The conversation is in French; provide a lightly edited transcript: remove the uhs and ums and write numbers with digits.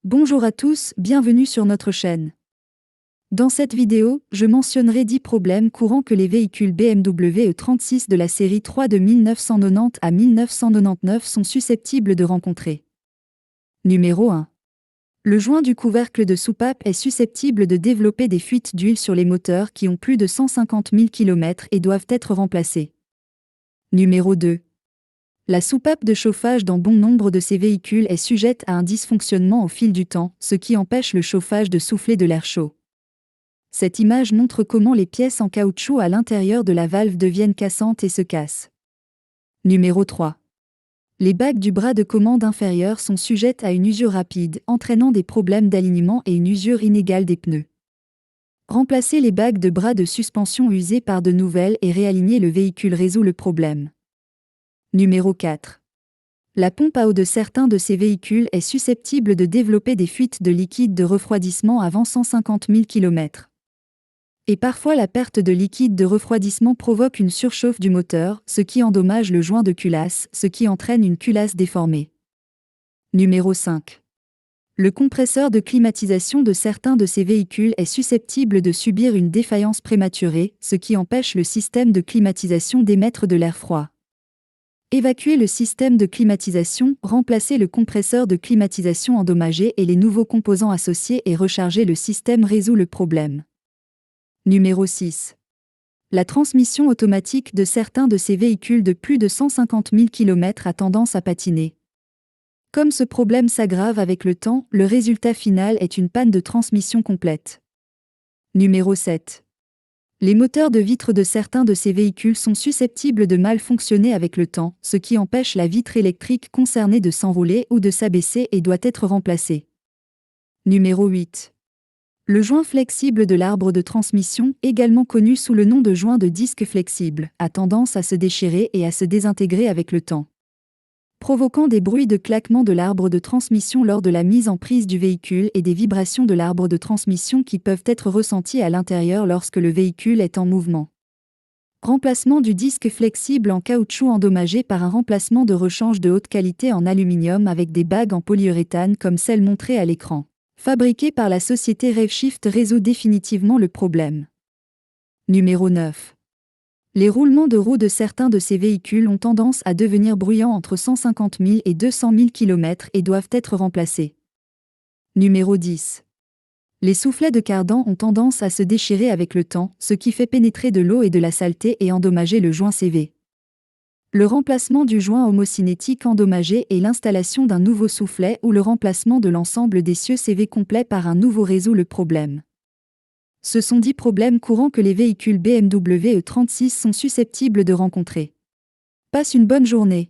Bonjour à tous, bienvenue sur notre chaîne. Dans cette vidéo, je mentionnerai 10 problèmes courants que les véhicules BMW E36 de la série 3 de 1990 à 1999 sont susceptibles de rencontrer. Numéro 1. Le joint du couvercle de soupape est susceptible de développer des fuites d'huile sur les moteurs qui ont plus de 150 000 km et doivent être remplacés. Numéro 2. La soupape de chauffage dans bon nombre de ces véhicules est sujette à un dysfonctionnement au fil du temps, ce qui empêche le chauffage de souffler de l'air chaud. Cette image montre comment les pièces en caoutchouc à l'intérieur de la valve deviennent cassantes et se cassent. Numéro 3. Les bagues du bras de commande inférieur sont sujettes à une usure rapide, entraînant des problèmes d'alignement et une usure inégale des pneus. Remplacer les bagues de bras de suspension usées par de nouvelles et réaligner le véhicule résout le problème. Numéro 4. La pompe à eau de certains de ces véhicules est susceptible de développer des fuites de liquide de refroidissement avant 150 000 km. Et parfois la perte de liquide de refroidissement provoque une surchauffe du moteur, ce qui endommage le joint de culasse, ce qui entraîne une culasse déformée. Numéro 5. Le compresseur de climatisation de certains de ces véhicules est susceptible de subir une défaillance prématurée, ce qui empêche le système de climatisation d'émettre de l'air froid. Évacuer le système de climatisation, remplacer le compresseur de climatisation endommagé et les nouveaux composants associés et recharger le système résout le problème. Numéro 6. La transmission automatique de certains de ces véhicules de plus de 150 000 km a tendance à patiner. Comme ce problème s'aggrave avec le temps, le résultat final est une panne de transmission complète. Numéro 7. Les moteurs de vitre de certains de ces véhicules sont susceptibles de mal fonctionner avec le temps, ce qui empêche la vitre électrique concernée de s'enrouler ou de s'abaisser et doit être remplacée. Numéro 8. Le joint flexible de l'arbre de transmission, également connu sous le nom de joint de disque flexible, a tendance à se déchirer et à se désintégrer avec le temps, provoquant des bruits de claquement de l'arbre de transmission lors de la mise en prise du véhicule et des vibrations de l'arbre de transmission qui peuvent être ressenties à l'intérieur lorsque le véhicule est en mouvement. Remplacement du disque flexible en caoutchouc endommagé par un remplacement de rechange de haute qualité en aluminium avec des bagues en polyuréthane comme celle montrée à l'écran, fabriquée par la société RevShift, résout définitivement le problème. Numéro 9. Les roulements de roues de certains de ces véhicules ont tendance à devenir bruyants entre 150 000 et 200 000 km et doivent être remplacés. Numéro 10. Les soufflets de cardan ont tendance à se déchirer avec le temps, ce qui fait pénétrer de l'eau et de la saleté et endommager le joint CV. Le remplacement du joint homocinétique endommagé et l'installation d'un nouveau soufflet ou le remplacement de l'ensemble d'essieux CV complet par un nouveau résout le problème. Ce sont 10 problèmes courants que les véhicules BMW E36 sont susceptibles de rencontrer. Passe une bonne journée.